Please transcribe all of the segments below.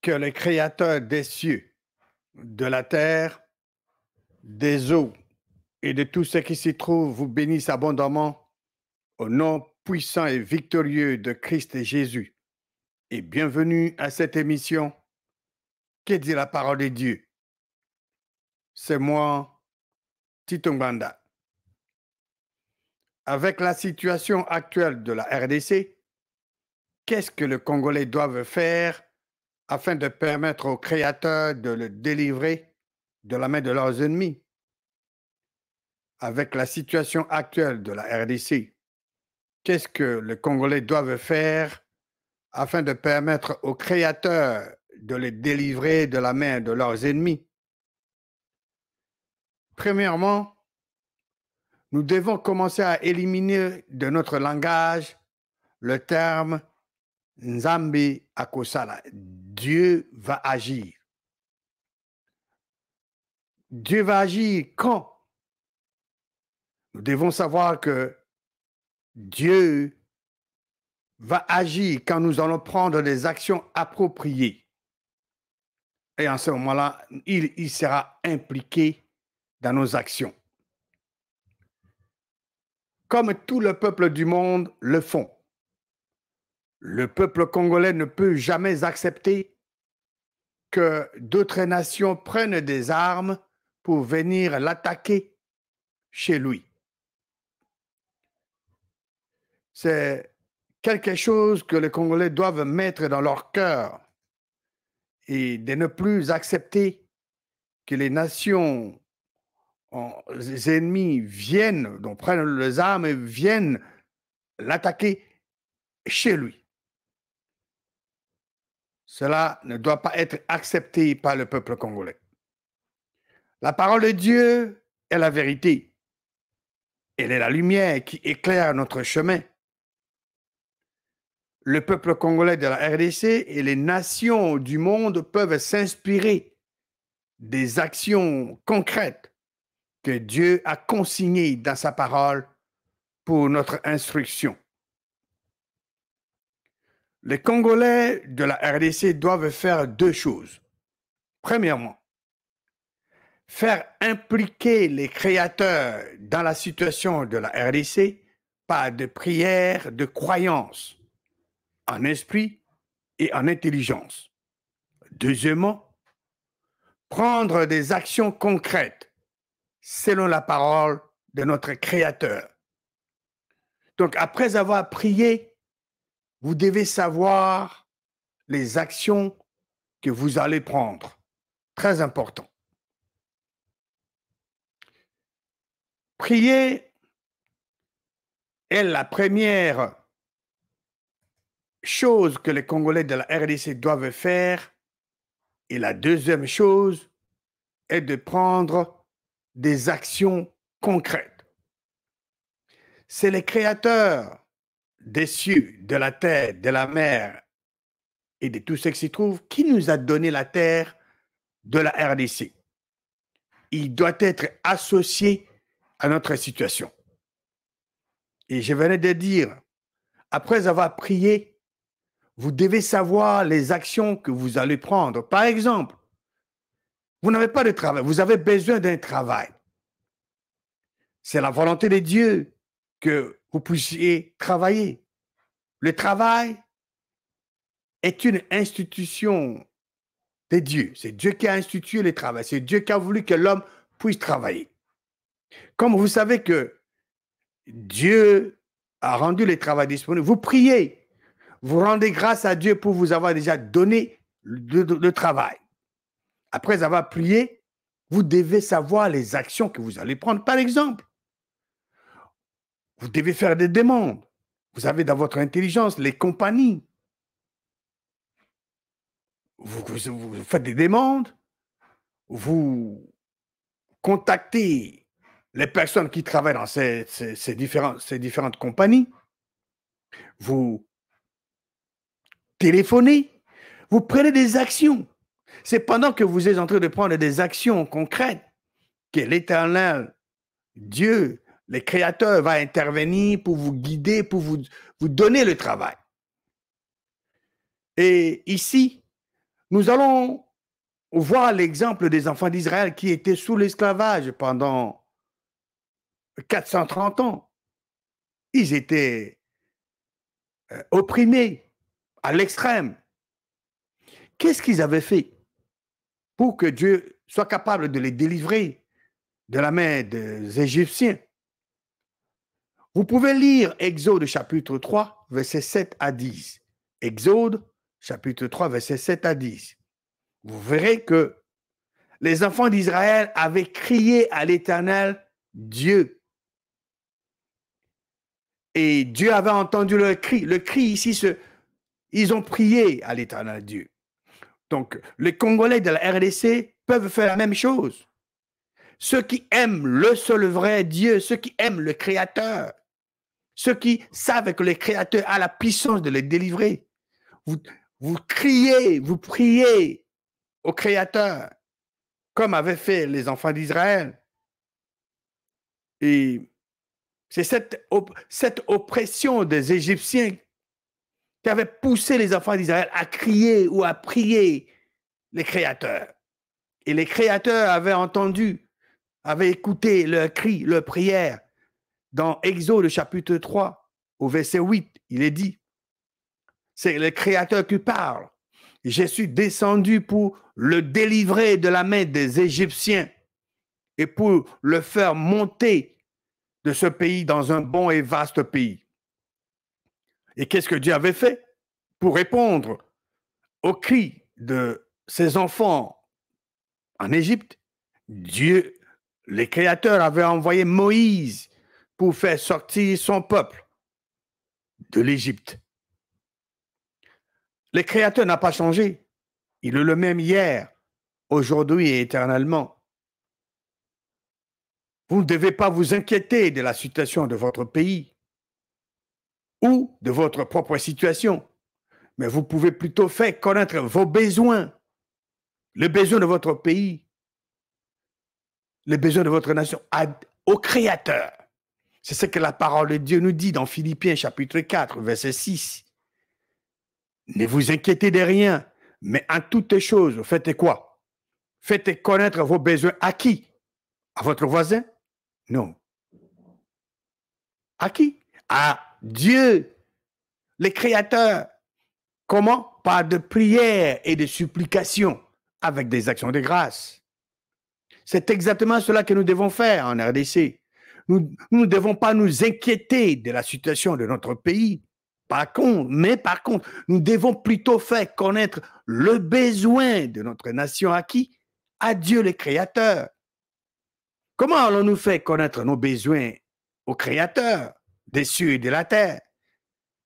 Que le Créateur des cieux, de la terre, des eaux et de tout ce qui s'y trouve vous bénisse abondamment au nom puissant et victorieux de Christ Jésus. Et bienvenue à cette émission qui dit la parole de Dieu. C'est moi, Tito Nganda. Avec la situation actuelle de la RDC, qu'est-ce que le Congolais doit faire afin de permettre aux créateurs de le délivrer de la main de leurs ennemis? Avec la situation actuelle de la RDC, qu'est-ce que le Congolais doit faire afin de permettre aux créateurs de les délivrer de la main de leurs ennemis? Premièrement, nous devons commencer à éliminer de notre langage le terme Nzambe akosala. Dieu va agir. Dieu va agir quand? Nous devons savoir que Dieu va agir quand nous allons prendre des actions appropriées. Et en ce moment-là, il sera impliqué dans nos actions. Comme tout le peuple du monde le font. Le peuple congolais ne peut jamais accepter que d'autres nations prennent des armes pour venir l'attaquer chez lui. C'est quelque chose que les Congolais doivent mettre dans leur cœur et de ne plus accepter que les nations, les ennemis viennent, donc prennent les armes et viennent l'attaquer chez lui. Cela ne doit pas être accepté par le peuple congolais. La parole de Dieu est la vérité. Elle est la lumière qui éclaire notre chemin. Le peuple congolais de la RDC et les nations du monde peuvent s'inspirer des actions concrètes que Dieu a consignées dans sa parole pour notre instruction. Les Congolais de la RDC doivent faire deux choses. Premièrement, faire impliquer les créateurs dans la situation de la RDC par des prières de croyance en esprit et en intelligence. Deuxièmement, prendre des actions concrètes selon la parole de notre Créateur. Donc, après avoir prié, vous devez savoir les actions que vous allez prendre. Très important. Prier est la première chose que les Congolais de la RDC doivent faire. Et la deuxième chose est de prendre des actions concrètes. C'est le Créateur des cieux, de la terre, de la mer et de tout ce qui s'y trouve qui nous a donné la terre de la RDC. Il doit être associé à notre situation. Et je venais de dire, après avoir prié, vous devez savoir les actions que vous allez prendre. Par exemple, vous n'avez pas de travail, vous avez besoin d'un travail. C'est la volonté de Dieu que vous puissiez travailler. Le travail est une institution de Dieu. C'est Dieu qui a institué le travail. C'est Dieu qui a voulu que l'homme puisse travailler. Comme vous savez que Dieu a rendu le travail disponible, vous priez, vous rendez grâce à Dieu pour vous avoir déjà donné le travail. Après avoir prié, vous devez savoir les actions que vous allez prendre. Par exemple, vous devez faire des demandes. Vous avez dans votre intelligence les compagnies. Vous faites des demandes, vous contactez les personnes qui travaillent dans ces différentes compagnies, vous téléphonez, vous prenez des actions. C'est pendant que vous êtes en train de prendre des actions concrètes que l'Éternel, Dieu, le Créateur, va intervenir pour vous guider, pour vous donner le travail. Et ici, Nous allons voir l'exemple des enfants d'Israël qui étaient sous l'esclavage pendant 430 ans. Ils étaient opprimés à l'extrême. Qu'est-ce qu'ils avaient fait pour que Dieu soit capable de les délivrer de la main des Égyptiens? Vous pouvez lire Exode chapitre 3, versets 7 à 10. Exode chapitre 3, versets 7 à 10. Vous verrez que les enfants d'Israël avaient crié à l'Éternel Dieu. Et Dieu avait entendu leur cri. Le cri ici, ils ont prié à l'Éternel Dieu. Donc, les Congolais de la RDC peuvent faire la même chose. Ceux qui aiment le seul vrai Dieu, ceux qui aiment le Créateur, ceux qui savent que le Créateur a la puissance de les délivrer, vous criez, vous priez au Créateur, comme avaient fait les enfants d'Israël. Et c'est cette oppression des Égyptiens qui avait poussé les enfants d'Israël à crier ou à prier les créateurs. Et les créateurs avaient entendu, avaient écouté leurs cris, leurs prières. Dans Exode chapitre 3, au verset 8, il est dit, c'est le Créateur qui parle. Je suis descendu pour le délivrer de la main des Égyptiens et pour le faire monter de ce pays dans un bon et vaste pays. Et qu'est-ce que Dieu avait fait pour répondre aux cris de ses enfants en Égypte? Dieu, les créateurs, avaient envoyé Moïse pour faire sortir son peuple de l'Égypte. Le Créateur n'a pas changé. Il est le même hier, aujourd'hui et éternellement. Vous ne devez pas vous inquiéter de la situation de votre pays ou de votre propre situation, mais vous pouvez plutôt faire connaître vos besoins, les besoins de votre pays, les besoins de votre nation au Créateur. C'est ce que la parole de Dieu nous dit dans Philippiens chapitre 4, verset 6. Ne vous inquiétez de rien, mais en toutes choses, faites quoi? Faites connaître vos besoins à qui? À votre voisin? Non. À qui? À Dieu, le Créateur. Comment? Par de prières et de supplications, avec des actions de grâce. C'est exactement cela que nous devons faire en RDC. Nous ne devons pas nous inquiéter de la situation de notre pays. Par contre, nous devons plutôt faire connaître le besoin de notre nation à qui? À Dieu le Créateur. Comment allons-nous faire connaître nos besoins au Créateur des cieux et de la terre?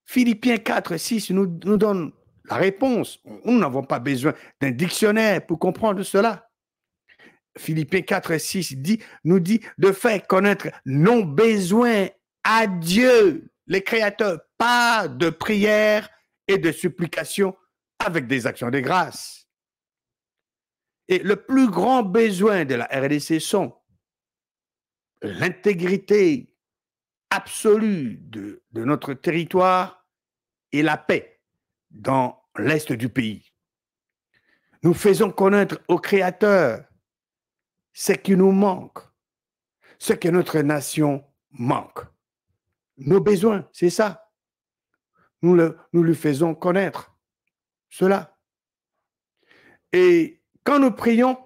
Philippiens 4, 6 nous donne la réponse. Nous n'avons pas besoin d'un dictionnaire pour comprendre cela. Philippiens 4, 6 nous dit de faire connaître nos besoins à Dieu, le Créateur, par de prières et de supplications avec des actions de grâce. Et le plus grand besoin de la RDC sont l'intégrité absolue de notre territoire et la paix dans l'est du pays. Nous faisons connaître au Créateur ce qui nous manque, ce que notre nation manque. Nos besoins, c'est ça. Nous lui faisons connaître cela. Et quand nous prions,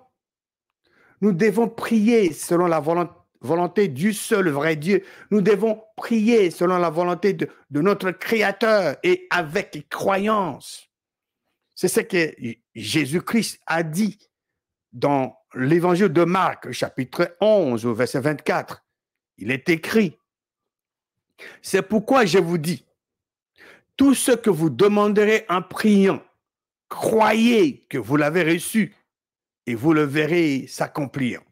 nous devons prier selon la volonté du seul vrai Dieu. Nous devons prier selon la volonté de notre Créateur et avec croyance. C'est ce que Jésus-Christ a dit dans l'évangile de Marc, chapitre 11, au verset 24. Il est écrit, « C'est pourquoi je vous dis, tout ce que vous demanderez en priant, croyez que vous l'avez reçu et vous le verrez s'accomplir.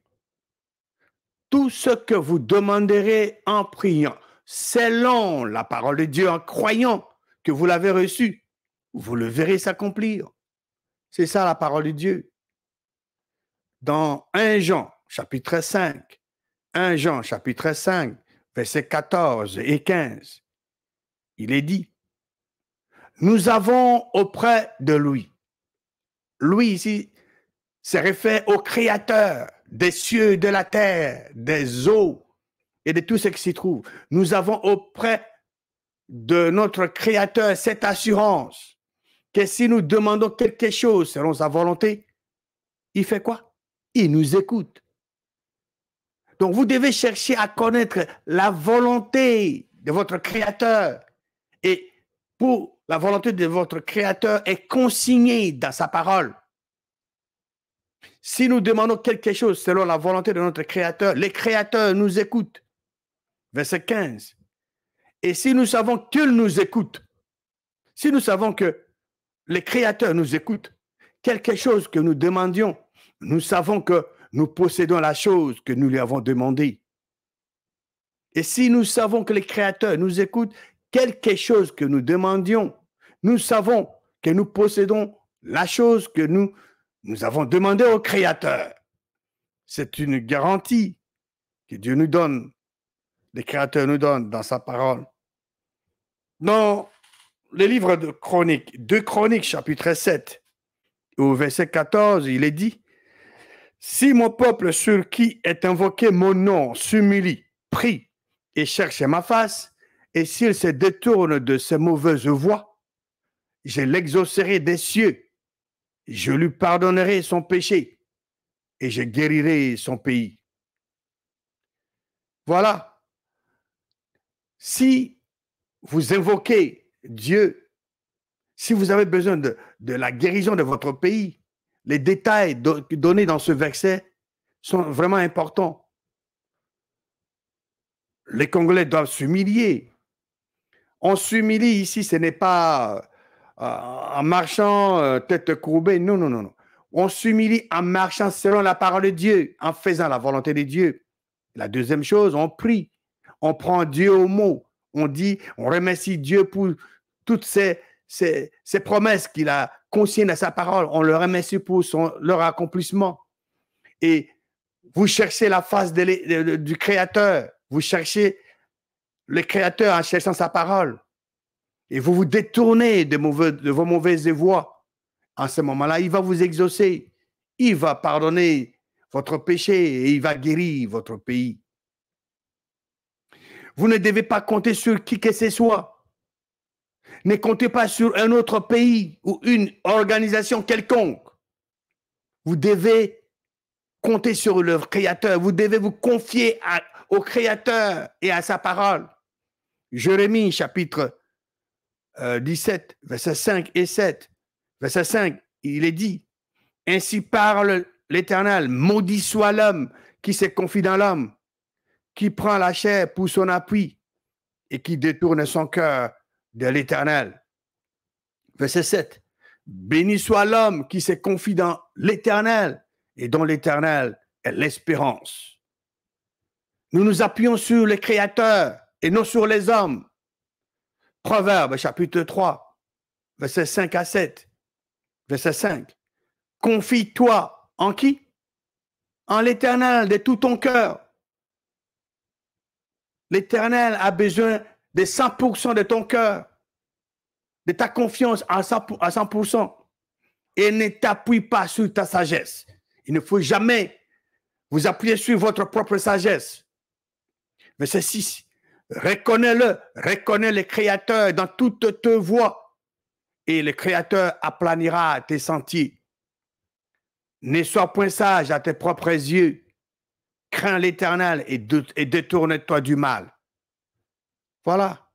Tout ce que vous demanderez en priant, selon la parole de Dieu, en croyant que vous l'avez reçu, vous le verrez s'accomplir. » C'est ça la parole de Dieu. Dans 1 Jean, chapitre 5, 1 Jean, chapitre 5, versets 14 et 15, il est dit, « Nous avons auprès de lui lui ici se réfère au Créateur des cieux, de la terre, des eaux et de tout ce qui s'y trouve. Nous avons auprès de notre Créateur cette assurance que si nous demandons quelque chose selon sa volonté, il fait quoi? Il nous écoute. Donc, vous devez chercher à connaître la volonté de votre Créateur. Et pour la volonté de votre Créateur est consignée dans sa parole. Si nous demandons quelque chose selon la volonté de notre Créateur, les créateurs nous écoutent. Verset 15. Et si nous savons qu'il nous écoute, si nous savons que les créateurs nous écoutent, quelque chose que nous demandions, nous savons que nous possédons la chose que nous lui avons demandée. Et si nous savons que les créateurs nous écoutent, quelque chose que nous demandions, nous savons que nous possédons la chose que nous avons demandé au Créateur. C'est une garantie que Dieu nous donne, les créateurs nous donnent dans sa parole. Dans le livre de Chroniques, 2 Chroniques, chapitre 7, au verset 14, il est dit, « Si mon peuple sur qui est invoqué mon nom s'humilie, prie et cherche ma face, et s'il se détourne de ses mauvaises voies, je l'exaucerai des cieux, je lui pardonnerai son péché et je guérirai son pays. » Voilà. Si vous invoquez Dieu, si vous avez besoin de la guérison de votre pays, les détails donnés dans ce verset sont vraiment importants. Les Congolais doivent s'humilier. On s'humilie ici, ce n'est pas en marchant tête courbée. Non, non, non, non. On s'humilie en marchant selon la parole de Dieu, en faisant la volonté de Dieu. La deuxième chose, on prie. On prend Dieu au mot. On dit, on remercie Dieu pour toutes ces promesses qu'il a consignées à sa parole. On le remercie pour leur accomplissement. Et vous cherchez la face du Créateur. Vous cherchez le Créateur en cherchant sa parole. Et vous vous détournez de vos mauvaises voies. En ce moment-là, il va vous exaucer. Il va pardonner votre péché et il va guérir votre pays. Vous ne devez pas compter sur qui que ce soit. Ne comptez pas sur un autre pays ou une organisation quelconque. Vous devez compter sur le Créateur. Vous devez vous confier au Créateur et à sa parole. Jérémie, chapitre 17, versets 5 et 7. Verset 5, il est dit, « Ainsi parle l'Éternel, maudit soit l'homme qui se confie dans l'homme, qui prend la chair pour son appui et qui détourne son cœur de l'Éternel. » Verset 7, « Béni soit l'homme qui se confie dans l'Éternel et dont l'Éternel est l'espérance. » Nous nous appuyons sur le Créateur et non sur les hommes. Proverbe, chapitre 3, verset 5 à 7. Verset 5. « Confie-toi en qui? En l'Éternel de tout ton cœur. » L'Éternel a besoin de 100% de ton cœur, de ta confiance à 100%. Et ne t'appuie pas sur ta sagesse. Il ne faut jamais vous appuyer sur votre propre sagesse. Verset 6. « Reconnais-le, reconnais le Créateur dans toutes tes voies. Et le Créateur aplanira tes sentiers. Ne sois point sage à tes propres yeux. Crains l'Éternel et détourne-toi du mal. » Voilà.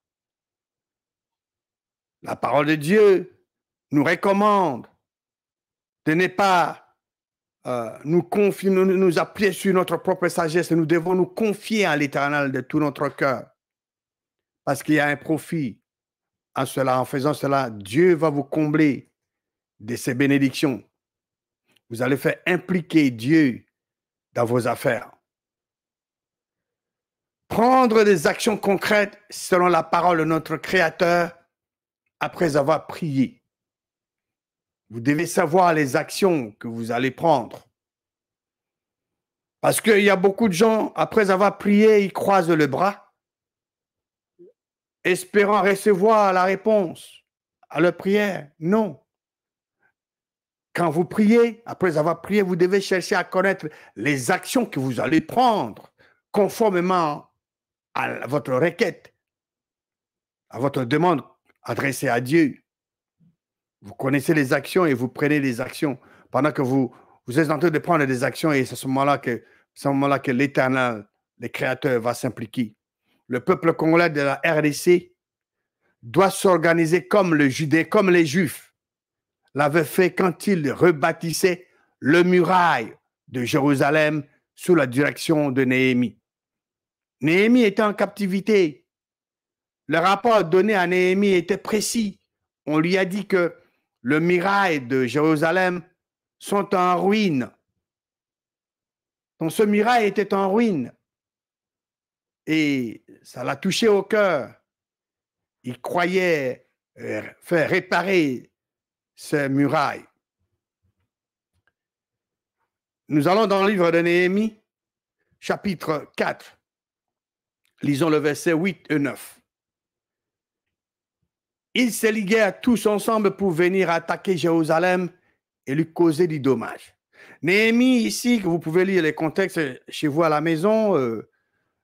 La parole de Dieu nous recommande de ne pas nous appuyer sur notre propre sagesse. Nous devons nous confier à l'Éternel de tout notre cœur. Parce qu'il y a un profit. En faisant cela, Dieu va vous combler de ses bénédictions. Vous allez faire impliquer Dieu dans vos affaires. Prendre des actions concrètes selon la parole de notre Créateur après avoir prié. Vous devez savoir les actions que vous allez prendre. Parce qu'il y a beaucoup de gens, après avoir prié, ils croisent le bras, espérant recevoir la réponse à leur prière. Non. Quand vous priez, après avoir prié, vous devez chercher à connaître les actions que vous allez prendre conformément à votre requête, à votre demande adressée à Dieu. Vous connaissez les actions et vous prenez les actions pendant que vous êtes en train de prendre des actions et c'est à ce moment-là que l'Éternel, le Créateur, va s'impliquer. Le peuple congolais de la RDC doit s'organiser comme le Judée, comme les Juifs l'avaient fait quand ils rebâtissaient le muraille de Jérusalem sous la direction de Néhémie. Néhémie était en captivité. Le rapport donné à Néhémie était précis. On lui a dit que le muraille de Jérusalem sont en ruine. Donc ce muraille était en ruine. Et ça l'a touché au cœur. Il croyait faire réparer ces murailles. Nous allons dans le livre de Néhémie, chapitre 4. Lisons le verset 8 et 9. Ils se liguèrent tous ensemble pour venir attaquer Jérusalem et lui causer du dommage. Néhémie, ici, que vous pouvez lire les contextes chez vous à la maison,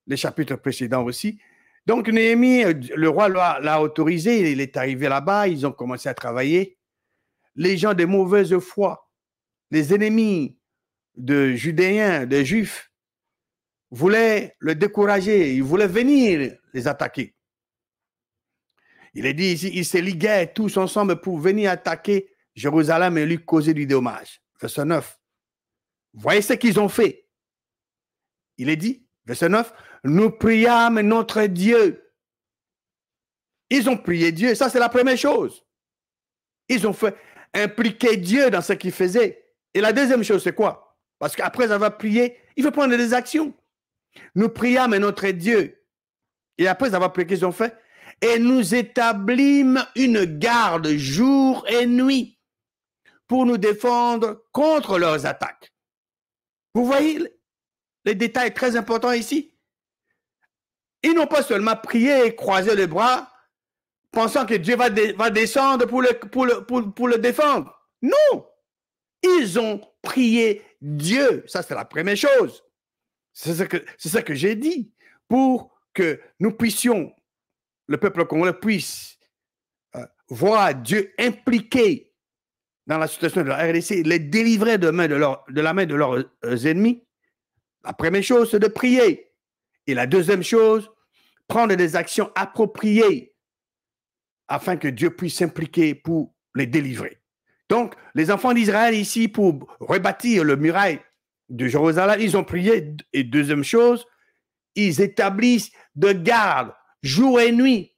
les chapitres précédents aussi. Donc, Néhémie, le roi l'a autorisé, il est arrivé là-bas, ils ont commencé à travailler. Les gens de mauvaise foi, les ennemis de Judéens, des Juifs, voulaient le décourager, ils voulaient venir les attaquer. Il est dit ici, ils se liguèrent tous ensemble pour venir attaquer Jérusalem et lui causer du dommage. Verset 9. Voyez ce qu'ils ont fait. Il est dit, verset 9, nous priâmes notre Dieu. Ils ont prié Dieu, ça c'est la première chose. Ils ont fait impliquer Dieu dans ce qu'ils faisaient. Et la deuxième chose, c'est quoi? Parce qu'après avoir prié, il faut prendre des actions. Nous priâmes notre Dieu. Et après avoir prié, qu'ils ont fait, et nous établîmes une garde jour et nuit pour nous défendre contre leurs attaques. Vous voyez les détails très importants ici? Ils n'ont pas seulement prié et croisé les bras, pensant que Dieu va descendre pour le défendre. Non! Ils ont prié Dieu. Ça, c'est la première chose. C'est ça que j'ai dit. Pour que nous puissions, le peuple congolais puisse voir Dieu impliqué dans la situation de la RDC, les délivrer de la main de leurs ennemis. La première chose, c'est de prier. Et la deuxième chose, prendre des actions appropriées afin que Dieu puisse s'impliquer pour les délivrer. Donc, les enfants d'Israël ici, pour rebâtir le muraille de Jérusalem, ils ont prié. Et deuxième chose, ils établissent de garde jour et nuit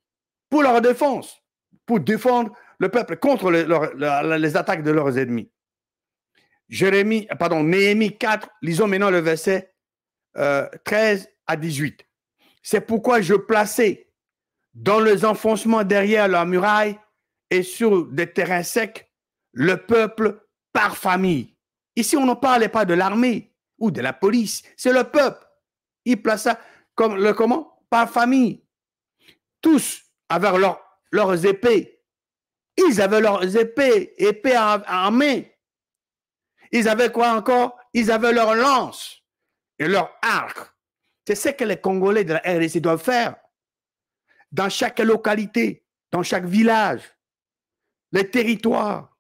pour leur défense, pour défendre le peuple contre les attaques de leurs ennemis. Néhémie 4, lisons maintenant le verset 13 à 18. C'est pourquoi je plaçais dans les enfoncements derrière la muraille et sur des terrains secs le peuple par famille. Ici, on ne parlait pas de l'armée ou de la police, c'est le peuple. Il plaça comment? Par famille. Tous avaient leurs épées. Ils avaient leurs épées en main. Ils avaient quoi encore? Ils avaient leurs lances et leurs arcs. C'est ce que les Congolais de la RDC doivent faire. Dans chaque localité, dans chaque village, les territoires,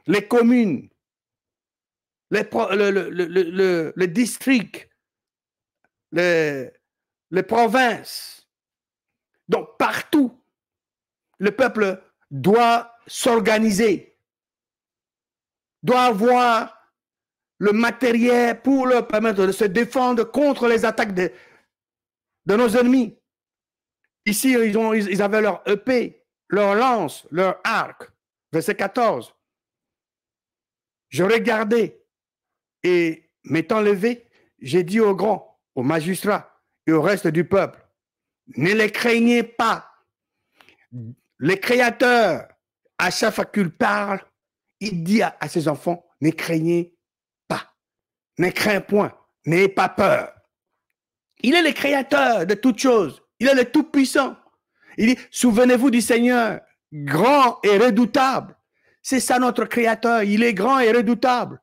les communes, les districts, les provinces. Donc, partout, le peuple doit s'organiser, doit avoir le matériel pour leur permettre de se défendre contre les attaques de nos ennemis. Ici, ils avaient leur épée, leur lance, leur arc. Verset 14. Je regardais et m'étant levé, j'ai dit aux grands, aux magistrats et au reste du peuple, ne les craignez pas. Les créateurs, à chaque fois qu'il parle, il dit à ses enfants, ne craignez pas. Ne crains point, n'ayez pas peur. Il est le créateur de toutes choses. Il est le tout-puissant. Il dit, souvenez-vous du Seigneur, grand et redoutable. C'est ça notre Créateur. Il est grand et redoutable.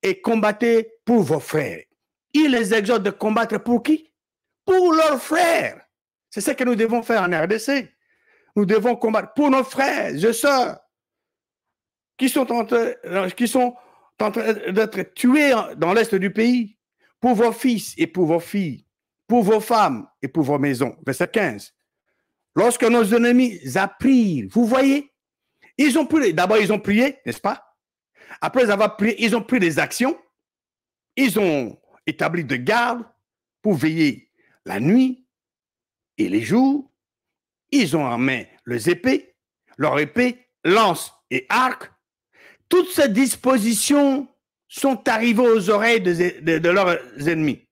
Et combattez pour vos frères. Il les exhorte de combattre pour qui? Pour leurs frères. C'est ce que nous devons faire en RDC. Nous devons combattre pour nos frères et sœurs qui sont en train d'être tués dans l'est du pays, pour vos fils et pour vos filles, pour vos femmes et pour vos maisons. Verset 15. Lorsque nos ennemis apprirent, vous voyez, d'abord ils ont prié, n'est-ce pas? Après avoir prié, ils ont pris des actions, ils ont établi de garde pour veiller la nuit et les jours. Ils ont en main leurs épées, lance et arc. Toutes ces dispositions sont arrivées aux oreilles de leurs ennemis.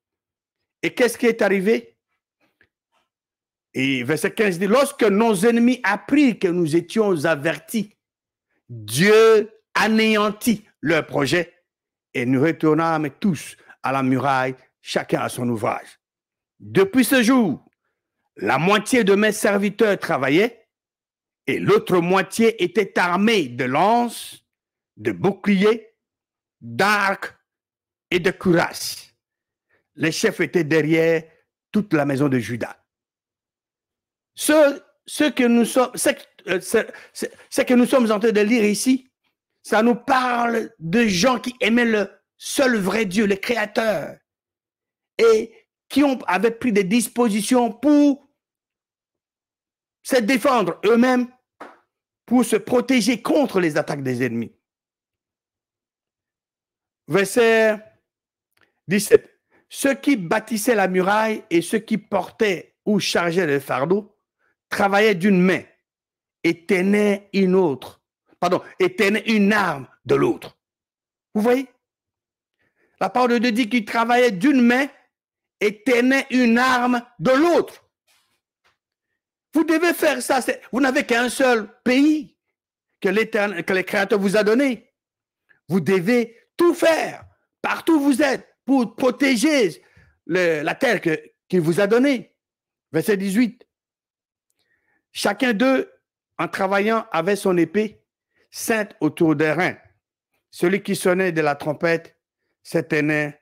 Et qu'est-ce qui est arrivé? Et verset 15 dit, lorsque nos ennemis apprirent que nous étions avertis, Dieu anéantit leur projet et nous retournâmes tous à la muraille, chacun à son ouvrage. Depuis ce jour, la moitié de mes serviteurs travaillaient et l'autre moitié était armée de lances, de boucliers, d'arcs et de cuirasses. Les chefs étaient derrière toute la maison de Juda. Ce que nous sommes en train de lire ici, ça nous parle de gens qui aimaient le seul vrai Dieu, le Créateur, et qui avaient pris des dispositions pour se défendre eux-mêmes, pour se protéger contre les attaques des ennemis. Verset 17. Ceux qui bâtissaient la muraille et ceux qui portaient ou chargeaient le fardeau travaillaient d'une main et tenaient une arme de l'autre. Vous voyez? La parole de Dieu dit qu'ils travaillaient d'une main et tenaient une arme de l'autre. Vous devez faire ça. Vous n'avez qu'un seul pays que le Créateur vous a donné. Vous devez tout faire, partout où vous êtes, pour protéger la terre qu'il vous a donnée. Verset 18. Chacun d'eux, en travaillant, avait son épée ceinte autour des reins. Celui qui sonnait de la trompette se tenait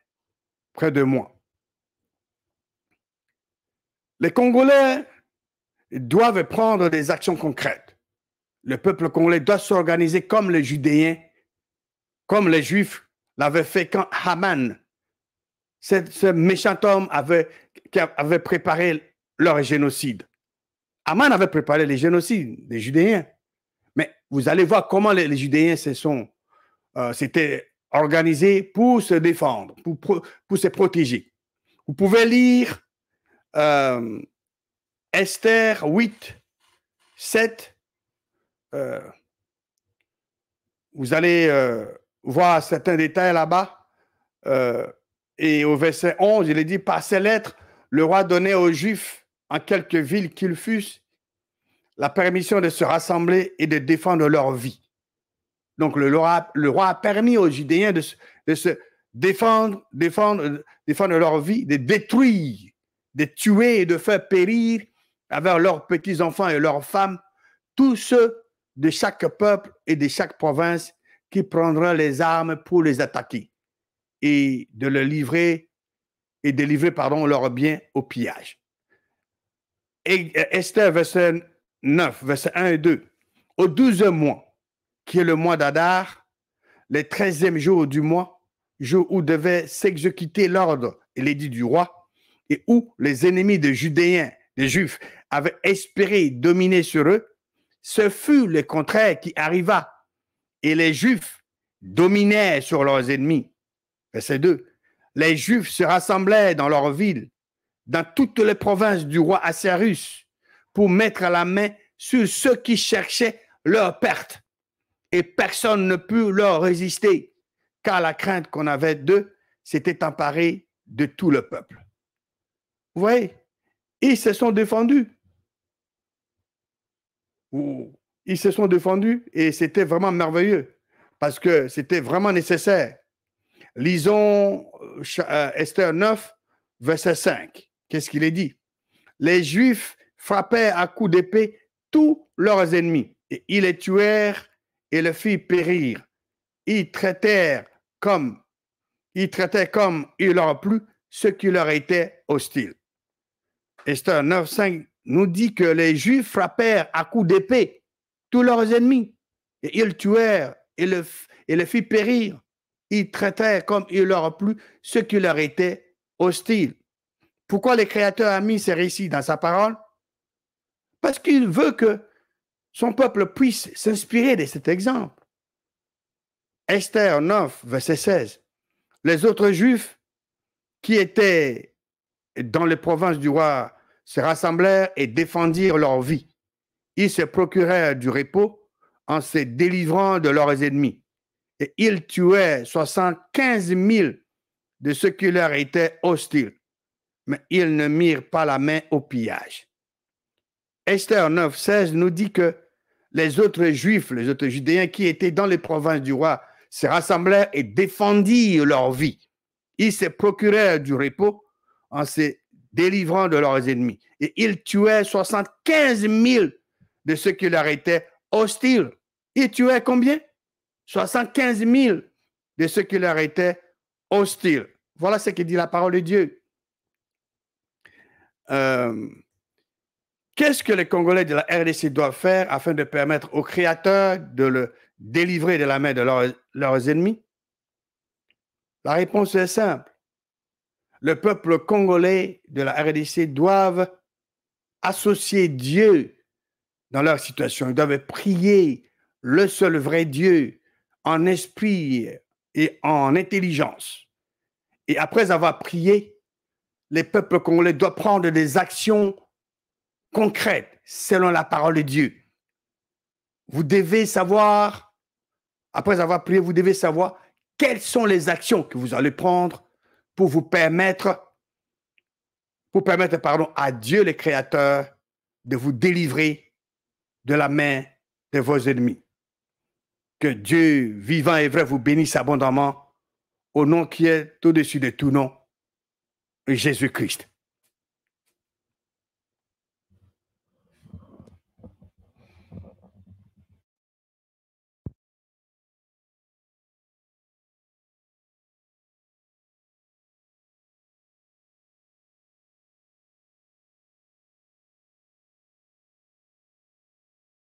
près de moi. Les Congolais doivent prendre des actions concrètes. Le peuple congolais doit s'organiser comme les Judéens, comme les Juifs l'avaient fait quand Haman, ce méchant homme, qui avait préparé leur génocide. Haman avait préparé les génocides des Judéens. Mais vous allez voir comment les Judéens s'étaient organisés pour se défendre, pour se protéger. Vous pouvez lire Esther 8, 7. Vous allez voir certains détails là-bas. Et au verset 11, il est dit, par ces lettres, le roi donnait aux Juifs, en quelque ville qu'ils fussent, la permission de se rassembler et de défendre leur vie. Donc, le roi a permis aux Judéens de se défendre leur vie, de détruire, de tuer et de faire périr avec leurs petits-enfants et leurs femmes, tous ceux de chaque peuple et de chaque province qui prendront les armes pour les attaquer et de livrer leurs biens au pillage. Et Esther, verset 9, verset 1 et 2. Au 12e mois, qui est le mois d'Adar, le 13e jour du mois, jour où devait s'exécuter l'ordre et l'édit du roi, et où les ennemis des Judéens, des Juifs, avaient espéré dominer sur eux, ce fut le contraire qui arriva, et les Juifs dominèrent sur leurs ennemis. Verset 2. Les Juifs se rassemblèrent dans leur ville, dans toutes les provinces du roi Assuérus, pour mettre la main sur ceux qui cherchaient leur perte. Et personne ne put leur résister, car la crainte qu'on avait d'eux s'était emparée de tout le peuple. Vous voyez, ils se sont défendus. Ils se sont défendus et c'était vraiment merveilleux parce que c'était vraiment nécessaire. Lisons Esther 9, verset 5. Qu'est-ce qu'il est dit? Les Juifs frappèrent à coups d'épée tous leurs ennemis et ils les tuèrent et le fit périr. Ils traitèrent comme il leur plut ce qui leur était hostile. Esther 9:5 nous dit que les Juifs frappèrent à coups d'épée tous leurs ennemis et ils tuèrent et le fit périr. Ils traitèrent comme il leur plut ce qui leur était hostile. Pourquoi le Créateur a mis ces récits dans sa parole? Parce qu'il veut que son peuple puisse s'inspirer de cet exemple. Esther 9, verset 16. Les autres Juifs qui étaient dans les provinces du roi se rassemblèrent et défendirent leur vie. Ils se procurèrent du repos en se délivrant de leurs ennemis. Et ils tuèrent 75 000 de ceux qui leur étaient hostiles. Mais ils ne mirent pas la main au pillage. Esther 9, 16 nous dit que les autres Juifs, les autres Judéens qui étaient dans les provinces du roi se rassemblèrent et défendirent leur vie. Ils se procurèrent du repos en se délivrant de leurs ennemis. Et ils tuèrent 75 000 de ceux qui leur étaient hostiles. Ils tuèrent combien? 75 000 de ceux qui leur étaient hostiles. Voilà ce que dit la parole de Dieu. Qu'est-ce que les Congolais de la RDC doivent faire afin de permettre aux créateurs de le délivrer de la main de leurs ennemis? La réponse est simple. Le peuple congolais de la RDC doivent associer Dieu dans leur situation. Ils doivent prier le seul vrai Dieu en esprit et en intelligence. Et après avoir prié, les peuples congolais doivent prendre des actions concrètes selon la parole de Dieu. Vous devez savoir, après avoir prié, vous devez savoir quelles sont les actions que vous allez prendre pour permettre à Dieu le Créateur de vous délivrer de la main de vos ennemis. Que Dieu vivant et vrai vous bénisse abondamment au nom qui est au-dessus de tout nom, Jésus-Christ.